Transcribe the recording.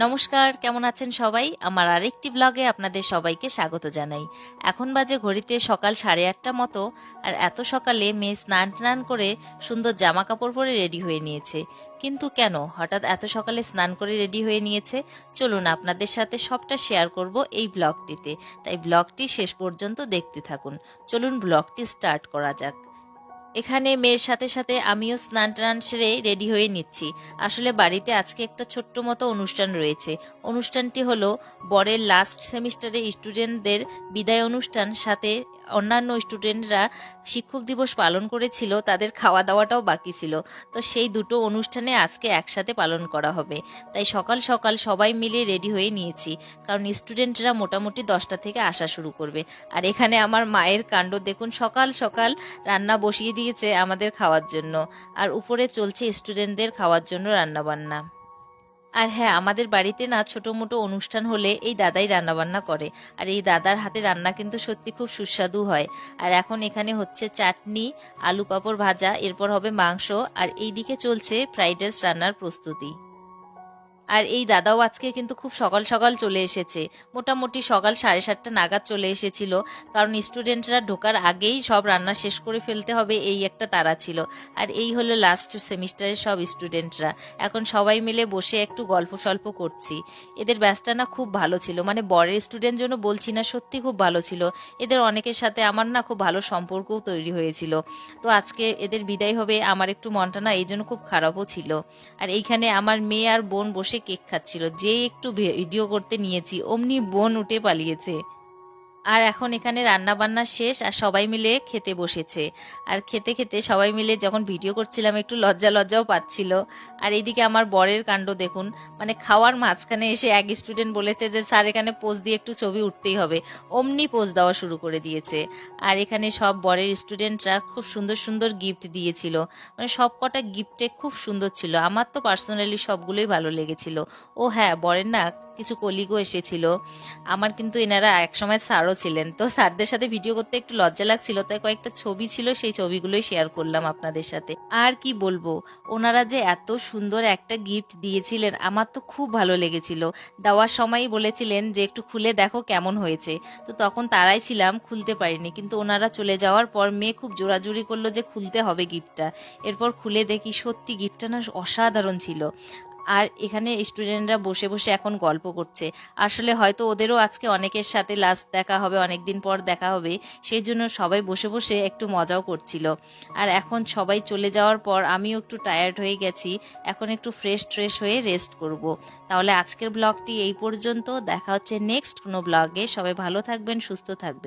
নমস্কার, কেমন আছেন সবাই? আমার আরেকটি ব্লগে আপনাদের সবাইকে স্বাগত জানাই। এখন বাজে ঘড়িতে সকাল 8:30 মতো। আর এত সকালে মেয়ে স্নান টান করে সুন্দর জামা কাপড় পরে রেডি হয়ে নিয়েছে। কিন্তু কেন হঠাৎ এত সকালে স্নান করে রেডি হয়ে নিয়েছে? চলুন আপনাদের সাথে সবটা শেয়ার করব এই ব্লগটিতে। তাই ব্লগটি শেষ পর্যন্ত দেখতে থাকুন। চলুন ব্লগটি স্টার্ট করা যাক। এখানে মেয়ের সাথে সাথে আমিও স্নান টান সেরে রেডি হয়ে নিচ্ছি। আসলে বাড়িতে আজকে একটা ছোট্ট মতো অনুষ্ঠান রয়েছে। অনুষ্ঠানটি হলো বরের লাস্ট সেমিস্টারে স্টুডেন্টদের বিদায় অনুষ্ঠান, সাথে অন্যান্য স্টুডেন্টরা শিক্ষক দিবস পালন করেছিল, তাদের খাওয়া দাওয়াটাও বাকি ছিল। তো সেই দুটো অনুষ্ঠানে আজকে একসাথে পালন করা হবে। তাই সকাল সকাল সবাই মিলে রেডি হয়ে নিয়েছি, কারণ স্টুডেন্টরা মোটামুটি 10টা থেকে আসা শুরু করবে। আর এখানে আমার মায়ের কাণ্ড দেখুন, সকাল সকাল রান্না বসিয়ে দিয়েছে আমাদের খাওয়ার জন্য। আর উপরে চলছে স্টুডেন্টদের খাওয়ার জন্য রান্না বান্না। আর হ্যাঁ, আমাদের বাড়িতে না ছোট মোটো অনুষ্ঠান হলে এই দাদাই রান্না বান্না করে। আর এই দাদার হাতে রান্না কিন্তু সত্যি খুব সুস্বাদু হয়। আর এখন এখানে হচ্ছে চাটনি, আলু পাঁপড় ভাজা, এরপর হবে মাংস। আর এইদিকে চলছে ফ্রাইড রাইস রান্নার প্রস্তুতি। আর এই দাদাও আজকে কিন্তু খুব সকাল সকাল চলে এসেছে। মোটামুটি সকাল 7:30 নাগাদ চলে এসেছিল, কারণ স্টুডেন্টরা ঢোকার আগেই সব রান্না শেষ করে ফেলতে হবে, এই একটা তাড়া ছিল। আর এই হলো লাস্ট সেমিস্টারের সব স্টুডেন্টরা। এখন সবাই মিলে বসে একটু গল্প সল্প করছি। এদের ব্যাচটা না খুব ভালো ছিল, মানে বরের স্টুডেন্ট জন্য বলছি না, সত্যি খুব ভালো ছিল। এদের অনেকের সাথে আমার না খুব ভালো সম্পর্কও তৈরি হয়েছিল। তো আজকে এদের বিদায় হবে, আমার একটু মনটা না এই জন্য খুব খারাপও ছিল। আর এইখানে আমার মেয়ে আর বোন বসে কেক খাচ্ছিল। যেই একটু ভিডিও করতে নিয়েছি অমনি বোন উঠে পালিয়েছে। আর এখন এখানে রান্না বান্না শেষ, আর সবাই মিলে খেতে বসেছে। আর খেতে খেতে সবাই মিলে যখন ভিডিও করছিলাম একটু লজ্জা লজ্জাও পাচ্ছিল। আর এইদিকে আমার বরের কাণ্ড দেখুন, মানে খাওয়ার মাঝখানে এসে এক স্টুডেন্ট বলেছে যে স্যার এখানে পোজ দিয়ে একটু ছবি উঠতেই হবে, অমনি পোজ দেওয়া শুরু করে দিয়েছে। আর এখানে সব বরের স্টুডেন্টরা খুব সুন্দর সুন্দর গিফট দিয়েছিল। মানে সব কটা গিফটে খুব সুন্দর ছিল, আমার তো পার্সোনালি সবগুলোই ভালো লেগেছিল। ও হ্যাঁ, বরের না কিছু কলিগও এসেছিল। আমার কিন্তু এনারা একসময় স্যারও ছিলেন, তো স্যারদের সাথে ভিডিও করতে একটু লজ্জা লাগছিল, তাই কয়েকটা ছবি ছিল, সেই ছবিগুলোই শেয়ার করলাম আপনাদের সাথে। আর কি বলবো, ওনারা যে এত সুন্দর একটা গিফট দিয়েছিলেন আমার তো খুব ভালো লেগেছিল। দেওয়ার সময়ই বলেছিলেন যে একটু খুলে দেখো কেমন হয়েছে। তো তখন তারাই ছিলাম, খুলতে পারিনি, কিন্তু ওনারা চলে যাওয়ার পর মেয়ে খুব জোরাজুরি করলো যে খুলতে হবে গিফটটা। এরপর খুলে দেখি সত্যি গিফটটা না অসাধারণ ছিল। আর এখানে স্টুডেন্টরা বসে বসে এখন গল্প করছে। আসলে হয়তো ওদেরও আজকে অনেকের সাথে লাস্ট দেখা হবে, অনেকদিন পর দেখা হবে, সেই জন্য সবাই বসে বসে একটু মজাও করছিল। আর এখন সবাই চলে যাওয়ার পর আমিও একটু টায়ার্ড হয়ে গেছি। এখন একটু ফ্রেশ হয়ে রেস্ট করব। তাহলে আজকের ব্লগটি এই পর্যন্ত। দেখা হচ্ছে নেক্সট কোনো ব্লগে। সবাই ভালো থাকবেন, সুস্থ থাকবেন।